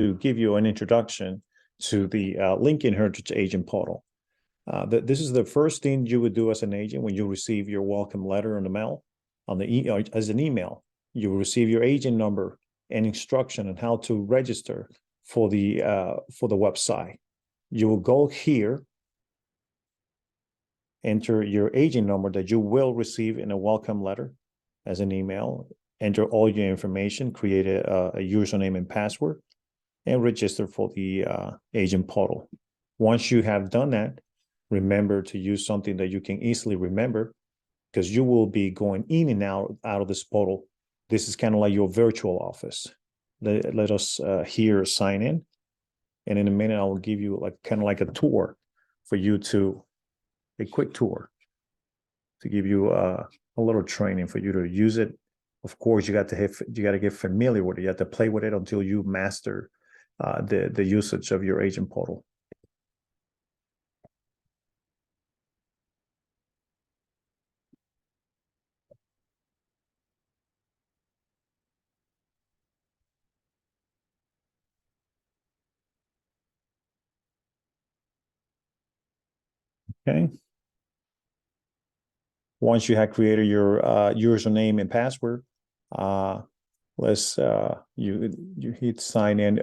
to give you an introduction to the Lincoln Heritage Agent Portal. This is the first thing you would do as an agent when you receive your welcome letter in the mail, as an email. You will receive your agent number and instruction on how to register for the website. You will go here, enter your agent number that you will receive in a welcome letter as an email, enter all your information, create a username and password, and register for the agent portal. Once you have done that, remember to use something that you can easily remember, because you will be going in and out of this portal. This is kind of like your virtual office. Let us here sign in. And in a minute, I will give you kind of like a tour for you a quick tour to give you a little training for you to use it. Of course, you got to get familiar with it. You have to play with it until you master the usage of your agent portal. Okay. Once you have created your username and password, you hit sign in.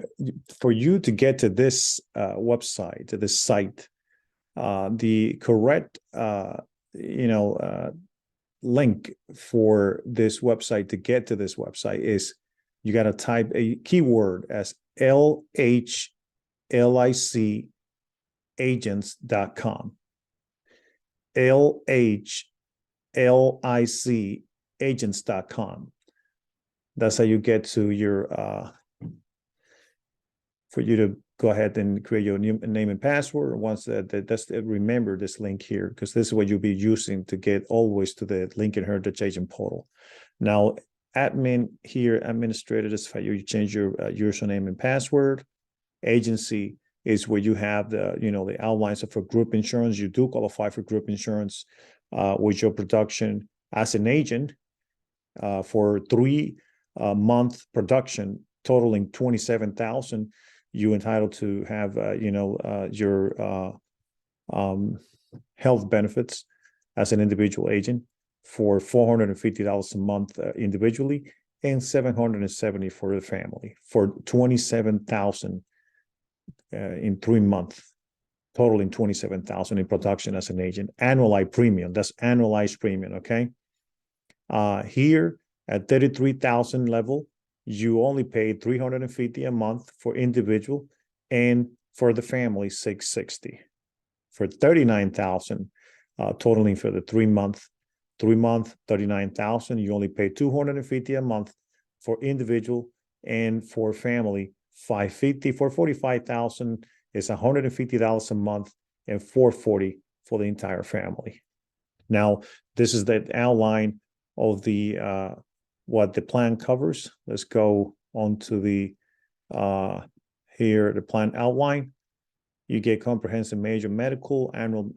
For you to get to this website, to this site, the correct link for this website to get to this website is you got to type a keyword as LHLIC agents.com. LHLIC agents.com. That's how you get to your for you to go ahead and create your new name and password. Once remember this link here, because this is what you'll be using to get always to the Lincoln Heritage Agent Portal. Now, admin here, administrator, is how you change your username and password. Agency is where you have the outlines for group insurance. You do qualify for group insurance with your production as an agent for 3-month production totaling 27,000. You entitled to have your health benefits as an individual agent for $450 a month individually, and $770 for the family, for 27,000 in 3 months, totaling 27,000 in production as an agent. Annualized premium, that's annualized premium. Okay. Here at 33,000 level, you only pay $350 a month for individual, and for the family, $660. For 39,000, totaling for the 3-month, 39,000, you only pay $250 a month for individual, and for family, $550. For 45,000, it's $150 a month, and $440 for the entire family. Now, this is the outline of the what the plan covers. Let's go on to the here, the plan outline. You get comprehensive major medical, annual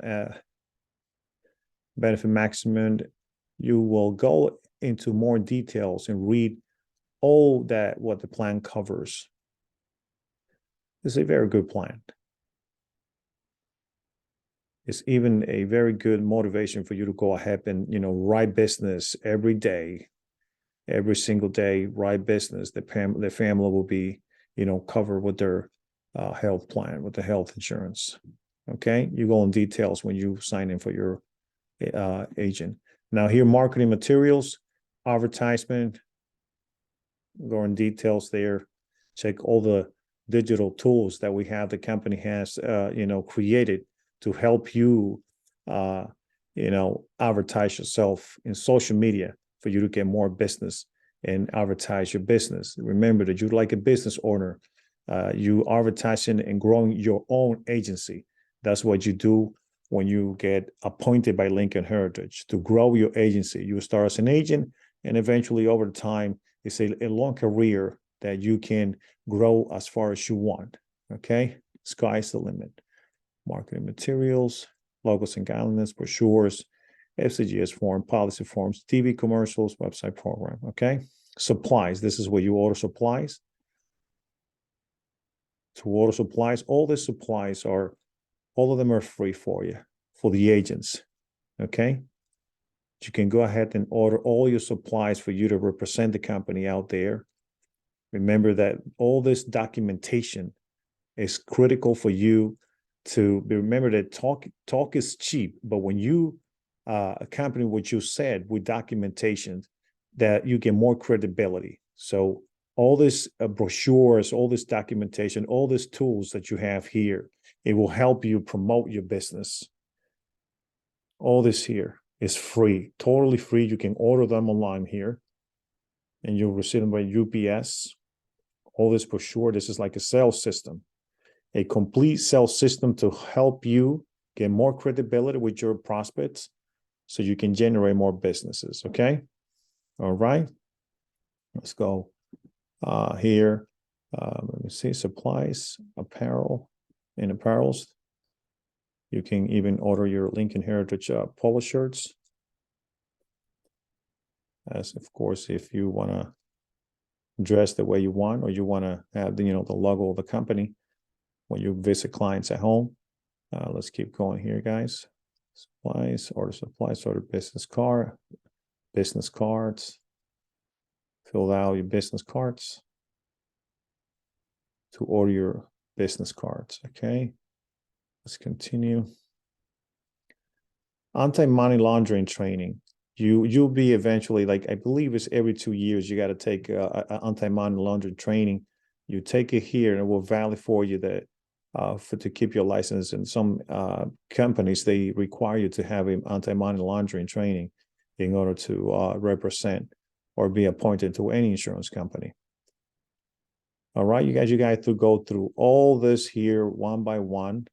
benefit maximum. You will go into more details and read all that what the plan covers. It's a very good plan. It's even a very good motivation for you to go ahead and write business every day. Every single day, write business. The family will be, covered with their health plan, with the health insurance. Okay, you go in details when you sign in for your agent. Now here, marketing materials, advertisement. Go in details there. Check all the digital tools that we have. The company has, created to help you, advertise yourself in social media, for you to get more business and advertise your business. Remember that you're like a business owner. You advertising and growing your own agency. That's what you do when you get appointed by Lincoln Heritage to grow your agency. You start as an agent, and eventually over time, it's a long career that you can grow as far as you want. Okay, sky's the limit. Marketing materials, logos and guidelines, brochures, FCGS form, policy forms, TV commercials, website program. Okay, supplies. This is where you order supplies. to order supplies. All the supplies all of them are free for you, for the agents, okay? You can go ahead and order all your supplies for you to represent the company out there. Remember that all this documentation is critical for you to remember that talk is cheap, but when you accompany what you said with documentation, that you get more credibility. So all this brochures, all this documentation, all these tools that you have here, it will help you promote your business. All this here is free, totally free. You can order them online here and you'll receive them by UPS. All this brochure, this is like a sales system, a complete sales system to help you get more credibility with your prospects so you can generate more businesses, okay? All right, let's go here. Let me see, supplies, apparel, and apparels. You can even order your Lincoln Heritage polo shirts. As of course, if you want to dress the way you want, or you want to have the, the logo of the company when you visit clients at home. Let's keep going here, guys. Supplies, order business card, business cards. Fill out your business cards to order your business cards, okay? Let's continue. Anti-money laundering training. You'll be eventually, like, I believe it's every 2 years, you got to take anti-money laundering training. You take it here and it will valid for you that to keep your license. And some companies, they require you to have an anti-money laundering training in order to represent or be appointed to any insurance company. All right, you guys to go through all this here one by one.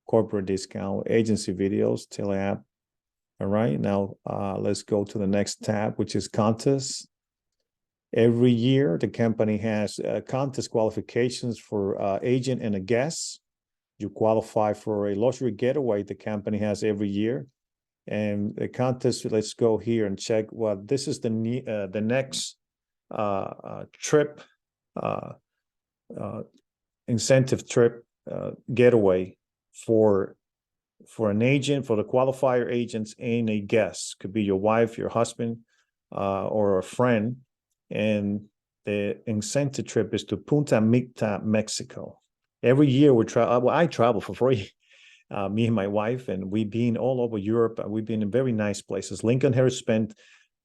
Corporate discount, agency videos, teleapp. All right, now let's go to the next tab, which is contests. Every year, the company has contest qualifications for agent and a guest. You qualify for a luxury getaway the company has every year. And the contest, let's go here and check. Well, this is the next trip, incentive trip getaway for an agent, for the qualifier agents and a guest. Could be your wife, your husband, or a friend. And the incentive trip is to Punta Micta, Mexico. Every year we travel. Well, I travel for free. Me and my wife, and we've been all over Europe. We've been in very nice places. Lincoln Heritage spent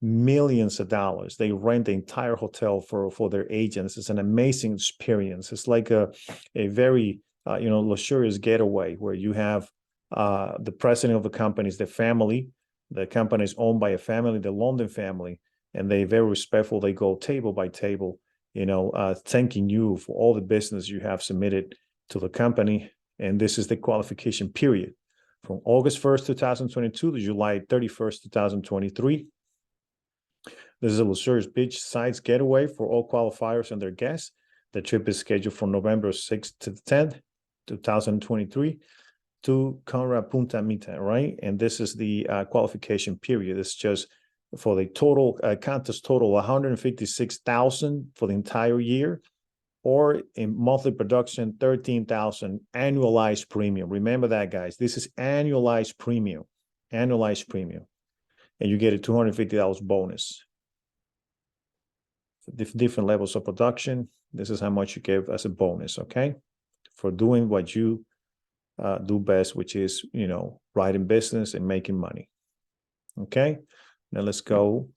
millions of dollars. They rent the entire hotel for their agents. It's an amazing experience. It's like a very luxurious getaway where you have the president of the company is the family. The company is owned by a family, the London family, and they're very respectful. They go table by table, thanking you for all the business you have submitted to the company. And this is the qualification period from August 1st, 2022 to July 31st, 2023. This is a luxurious beach sides getaway for all qualifiers and their guests. The trip is scheduled from November 6th to the 10th, 2023 to Conrad Punta Mita, right? And this is the qualification period. It's just for the total contest total 156,000 for the entire year, or in monthly production, 13,000 annualized premium. Remember that, guys. This is annualized premium, and you get a $250 bonus. For different levels of production, this is how much you give as a bonus, okay? For doing what you do best, which is, writing business and making money. Okay, now let's go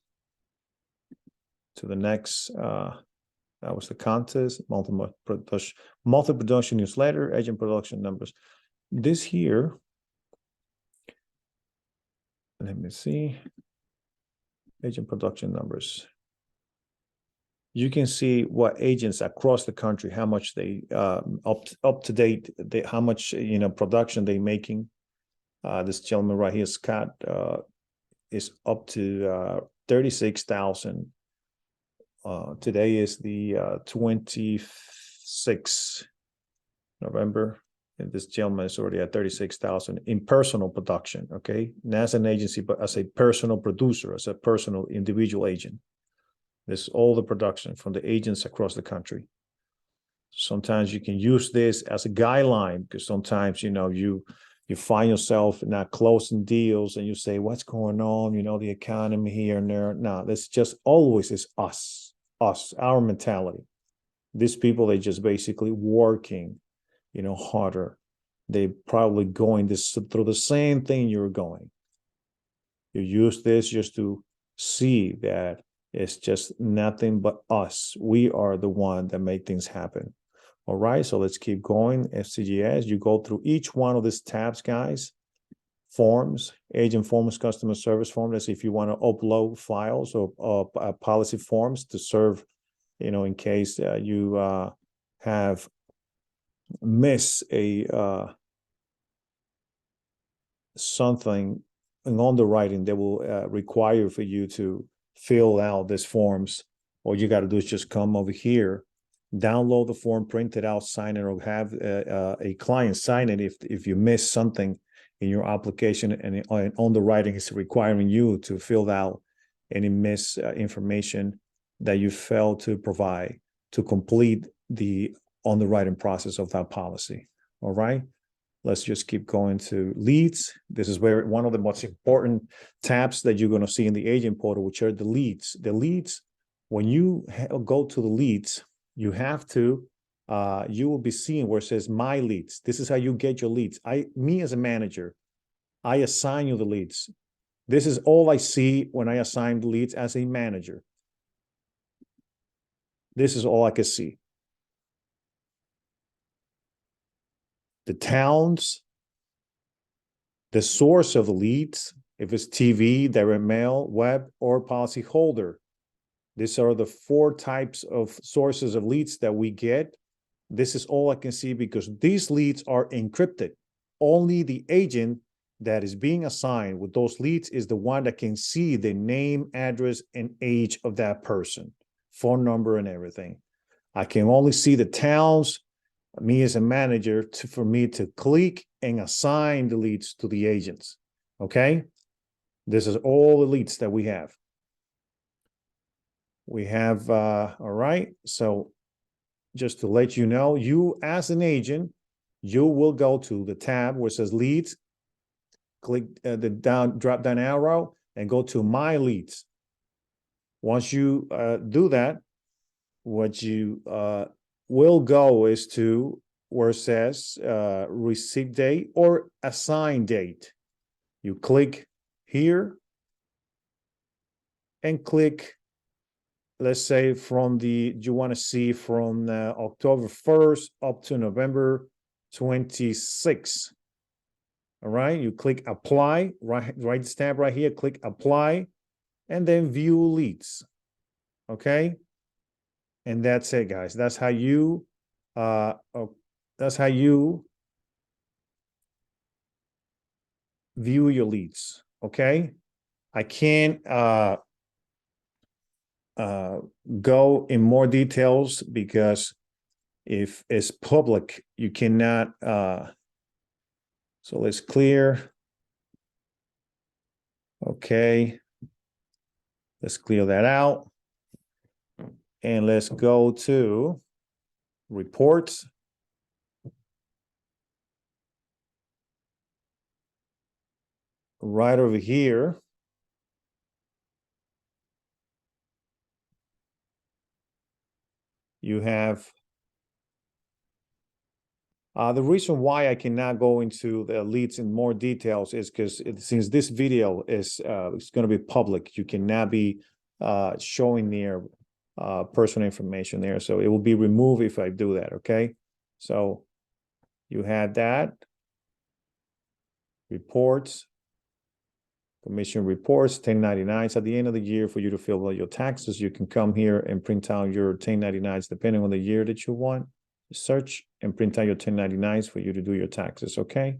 to the next. That was the contest, multi-production newsletter, agent production numbers. This here, let me see, agent production numbers. You can see what agents across the country, how much they up to date, how much production they making. This gentleman right here, Scott, is up to 36,000. Today is the 26th November, and this gentleman is already at 36,000 in personal production. Okay, not as an agency, but as a personal producer, as a personal individual agent. This is all the production from the agents across the country. Sometimes you can use this as a guideline, because sometimes, you find yourself not closing deals and you say, what's going on? The economy here and there. No, this just always is us, our mentality. These people, they just basically working, harder. They probably going through the same thing you're going. You use this just to see that it's just nothing but us. We are the one that make things happen. All right, so let's keep going. FCGS, you go through each one of these tabs, guys. Forms, agent forms, customer service form. That's if you want to upload files or policy forms to serve, in case you have missed something in underwriting that will require for you to fill out these forms. All you got to do is just come over here, download the form, print it out, sign it, or have a client sign it if you miss something in your application and underwriting is requiring you to fill out any information that you failed to provide to complete the underwriting process of that policy. All right. Let's just keep going to leads. This is where one of the most important tabs that you're going to see in the agent portal, which are the leads. The leads, when you go to the leads, you have to, you will be seeing where it says my leads. This is how you get your leads. Me as a manager, I assign you the leads. This is all I see when I assign the leads as a manager. This is all I can see. The towns, the source of the leads, if it's TV, direct mail, web, or policyholder. These are the 4 types of sources of leads that we get. This is all I can see because these leads are encrypted. Only the agent that is being assigned with those leads is the one that can see the name, address, and age of that person, phone number, and everything. I can only see the towns, me as a manager, for me to click and assign the leads to the agents. Okay? This is all the leads that we have. We have, all right. So just to let you know, you as an agent, you will go to the tab where it says leads, click the drop down arrow and go to my leads. Once you do that, what you will go is to where it says receive date or assign date. You click here and click, let's say you want to see from October 1st up to November 26th. All right, you click apply, right tab right here, click apply, and then view leads. Okay. And that's it, guys. That's how you view your leads. Okay. I can't go in more details because if it's public, you cannot so let's clear. Okay. Let's clear that out. And let's go to reports. Right over here. You have the reason why I cannot go into the leads in more details is because since this video is it's going to be public, you cannot be showing their personal information there. So it will be removed if I do that. Okay. So you had that. Reports. Commission reports, 1099s at the end of the year for you to fill out your taxes. You can come here and print out your 1099s depending on the year that you want. Search and print out your 1099s for you to do your taxes. Okay.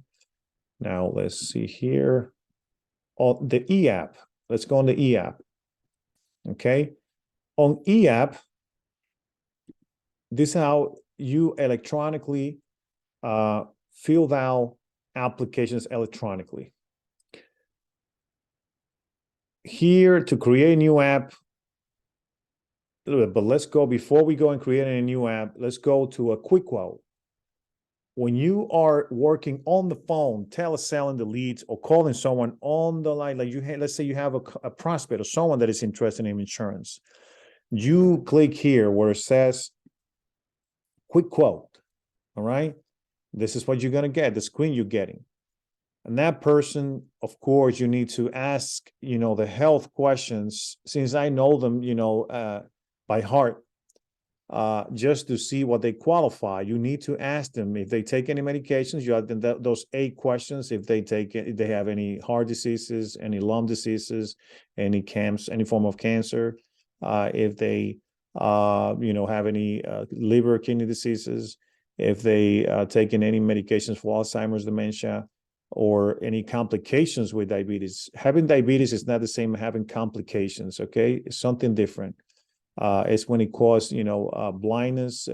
Now let's see here. Oh, the eApp. Let's go on the eApp. Okay. On eApp, this is how you electronically fill out applications electronically. Here to create a new app, little bit, but let's go, before we go and create a new app, let's go to a quick quote. When you are working on the phone, teleselling the leads or calling someone on the line, like let's say you have a prospect or someone that is interested in insurance, you click here where it says quick quote. All right. This is what you're going to get, the screen you're getting. And that person, of course, you need to ask, the health questions, since I know them, by heart, just to see what they qualify. You need to ask them if they take any medications. You have those 8 questions. If they have any heart diseases, any lung diseases, any form of cancer, if they, have any liver, kidney diseases, if they taken any medications for Alzheimer's, dementia, or any complications with diabetes. Having diabetes is not the same as having complications. Okay, it's something different. It's when it causes, blindness,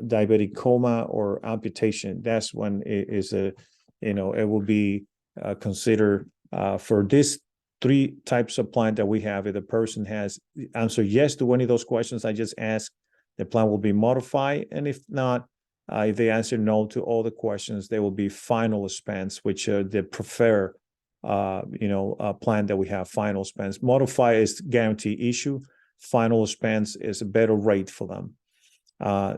diabetic coma, or amputation. That's when it will be considered for this 3 types of plan that we have. If the person has answered yes to any of those questions I just asked, the plan will be modified. And if not, if they answer no to all the questions, they will be final expense, which they prefer, plan that we have, final expense. Modify is guarantee issue. Final expense is a better rate for them.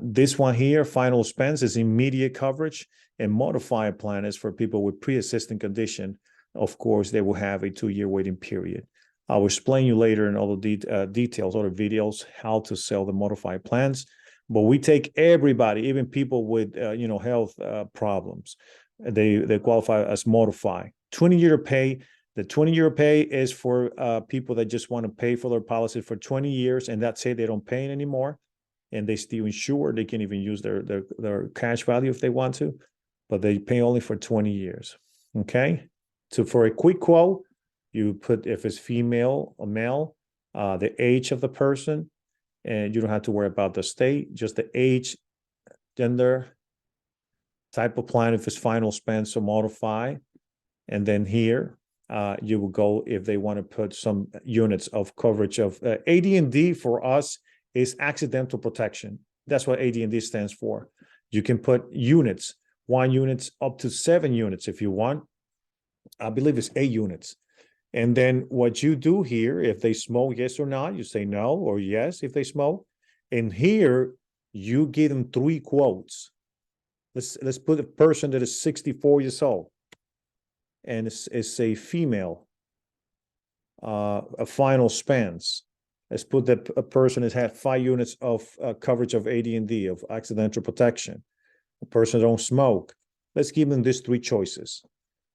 This one here, final expense, is immediate coverage, and modify plan is for people with pre-existing condition. Of course, they will have a 2-year waiting period. I will explain you later in all the details, other videos, how to sell the modified plans. But we take everybody, even people with health problems. They qualify as modify. 20-year pay. The 20-year pay is for people that just want to pay for their policy for 20 years, and that's it. They don't pay it anymore, and they still insure. They can even use their cash value if they want to, but they pay only for 20 years. Okay. So for a quick quote, you put, if it's female or male, the age of the person, and you don't have to worry about the state, just the age, gender, type of plan, if it's final expense or modify. And then here, you will go if they want to put some units of coverage of AD&D. For us is accidental protection. That's what AD&D stands for. You can put units, 1 units up to 7 units if you want. I believe it's 8 units. And then what you do here, if they smoke, yes or not, you say no or yes if they smoke. And here you give them 3 quotes. Let's put a person that is 64 years old, and it's a female, a final expense. Let's put that a person has had 5 units of coverage of AD&D, of accidental protection. A person don't smoke. Let's give them these 3 choices.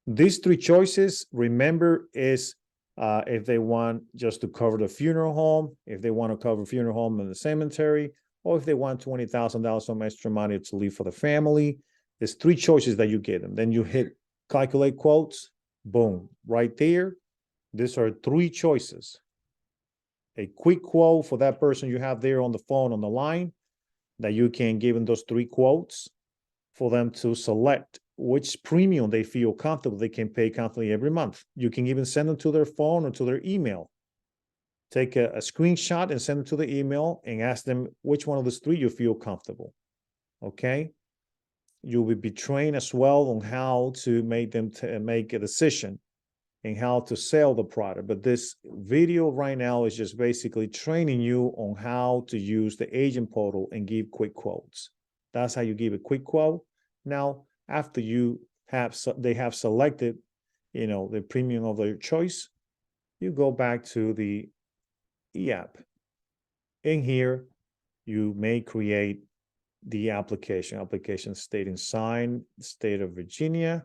These 3 choices, remember, is if they want just to cover the funeral home, if they want to cover funeral home in the cemetery, or if they want $20,000, some extra money to leave for the family. There's 3 choices that you get them. Then you hit calculate quotes, boom, right there. These are 3 choices. A quick quote for that person you have there on the phone, on the line, that you can give them those 3 quotes for them to select which premium they feel comfortable they can pay comfortably every month. You can even send them to their phone or to their email. Take a screenshot and send it to the email and ask them which one of those 3 you feel comfortable. Okay? You will be trained as well on how to make them make a decision and how to sell the product. But this video right now is just basically training you on how to use the agent portal and give quick quotes. That's how you give a quick quote. Now, after they have selected, the premium of their choice, you go back to the e-app. In here, you may create the application state and sign, state of Virginia,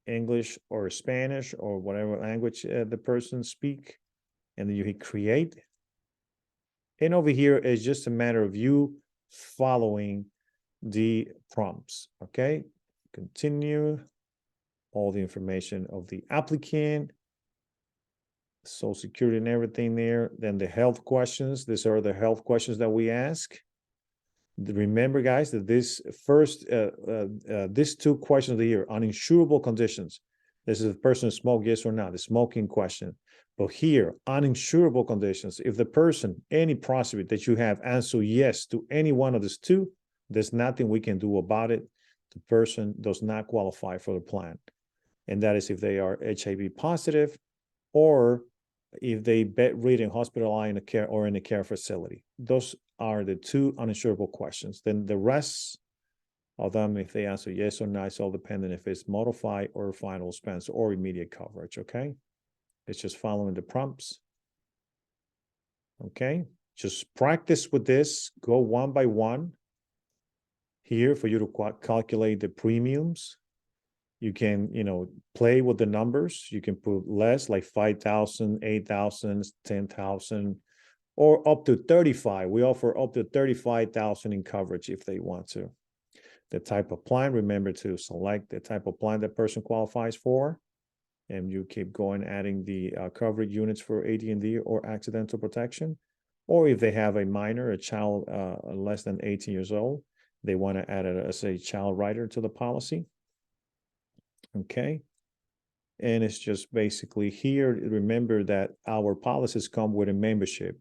English or Spanish or whatever language the person speak, and then you hit create. And over here is just a matter of you following the prompts. Okay, continue, all the information of the applicant, Social Security and everything there. Then the health questions. These are the health questions that we ask. Remember, guys, that these 2 questions here, uninsurable conditions. This is if the person smoke, yes or not, the smoking question. But here, uninsurable conditions, if the person, any prospect that you have answer yes to any one of these two, there's nothing we can do about it. The person does not qualify for the plan. And that is if they are HIV positive or if they bedridden, hospitalized in a care or in a care facility. Those are the two uninsurable questions. Then the rest of them, if they answer yes or no, it's all dependent if it's modified or final expense or immediate coverage, okay? It's just following the prompts. Okay, just practice with this, go one by one. Here for you to calculate the premiums. You can, play with the numbers. You can put less, like 5,000, 8,000, 10,000, or up to 35. We offer up to 35,000 in coverage if they want to. The type of plan, remember to select the type of plan that person qualifies for. And you keep going, adding the coverage units for AD&D or accidental protection. Or if they have a minor, a child less than 18 years old, they want to add it as a child rider to the policy. Okay. And it's just basically here, remember that our policies come with a membership.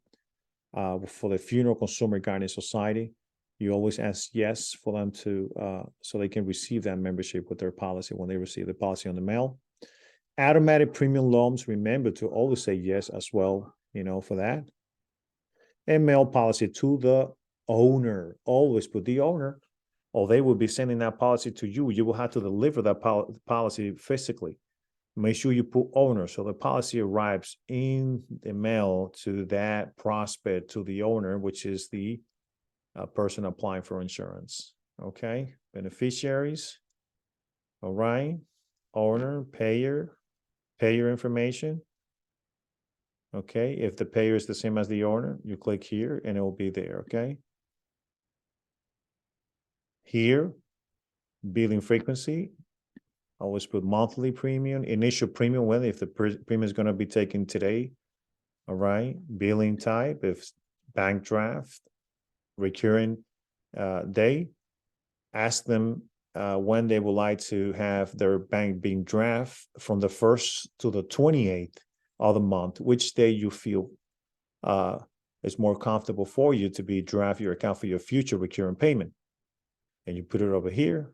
For the Funeral Consumer Guardian Society, you always ask yes for them to, so they can receive that membership with their policy when they receive the policy on the mail. Automatic premium loans, remember to always say yes as well, for that. And mail policy to the owner, always put the owner, or they will be sending that policy to you. You will have to deliver that policy physically. Make sure you put owner, so the policy arrives in the mail to that prospect, to the owner, which is the person applying for insurance. Okay, beneficiaries. All right, owner, payer information. Okay, if the payer is the same as the owner, you click here and it will be there, okay? Here, billing frequency, always put monthly premium, initial premium, well, if the premium is going to be taken today, all right? Billing type, if bank draft, recurring day, ask them when they would like to have their bank being draft from the 1st to the 28th of the month, which day you feel is more comfortable for you to be draft your account for your future recurring payment. And you put it over here.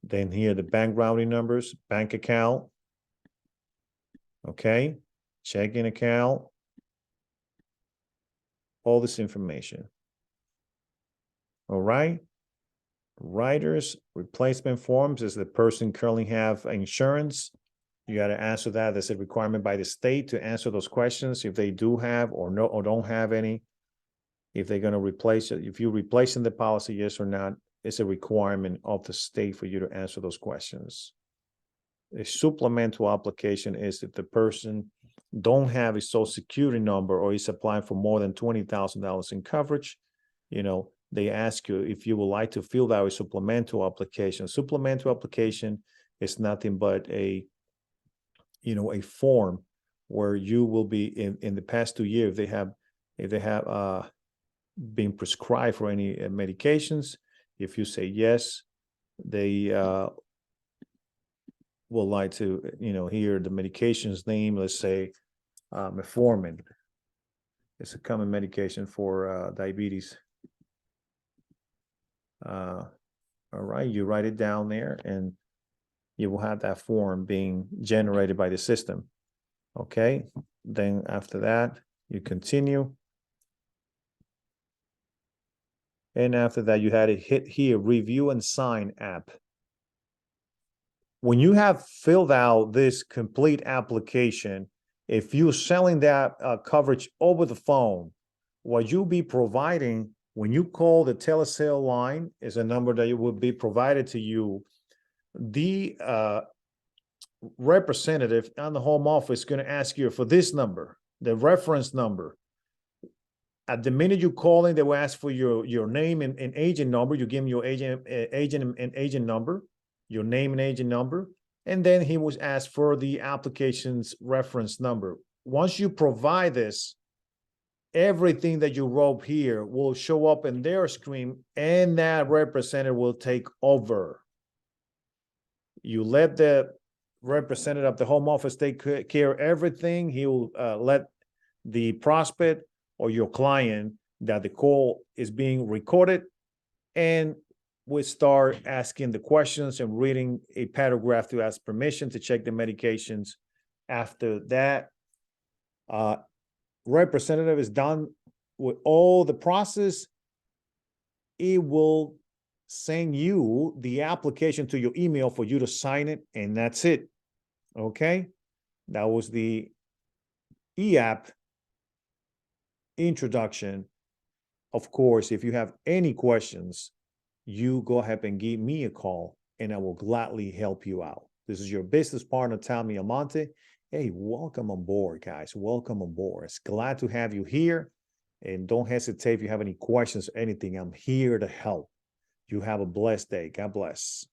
Then here, the bank routing numbers, bank account, okay, checking account, all this information. All right. Riders, replacement forms, is the person currently have insurance. You got to answer that. There's a requirement by the state to answer those questions if they do have or no or don't have any. If they're going to replace it, if you're replacing the policy, yes or not, it's a requirement of the state for you to answer those questions. A supplemental application is if the person don't have a social security number or is applying for more than $20,000 in coverage, they ask you if you would like to fill out a supplemental application. Supplemental application is nothing but a form where you will be in the past 2 years, if they have been prescribed for any medications. If you say yes, they will like to, hear the medication's name. Let's say metformin. It's a common medication for diabetes. All right, you write it down there and you will have that form being generated by the system. Okay, then after that, you continue. And after that, you had to hit here, review and sign app. When you have filled out this complete application, if you're selling that coverage over the phone, what you'll be providing when you call the telesale line is a number that will be provided to you. The representative on the home office is going to ask you for this number, the reference number. At the minute you call in, they will ask for your name and agent number. You give them your agent and agent number, your name and agent number, and then he was asked for the application's reference number. Once you provide this, everything that you wrote here will show up in their screen, and that representative will take over. You let the representative of the home office take care of everything. He will let the prospect or your client that the call is being recorded, and we start asking the questions and reading a paragraph to ask permission to check the medications. After that, representative is done with all the process. It will send you the application to your email for you to sign it, and that's it. Okay, that was the eApp introduction. Of course, if you have any questions, you go ahead and give me a call and I will gladly help you out. This is your business partner, Tommy Almonte. Hey, welcome on board, guys. Welcome on board. It's glad to have you here. And don't hesitate if you have any questions or anything. I'm here to help. You have a blessed day. God bless.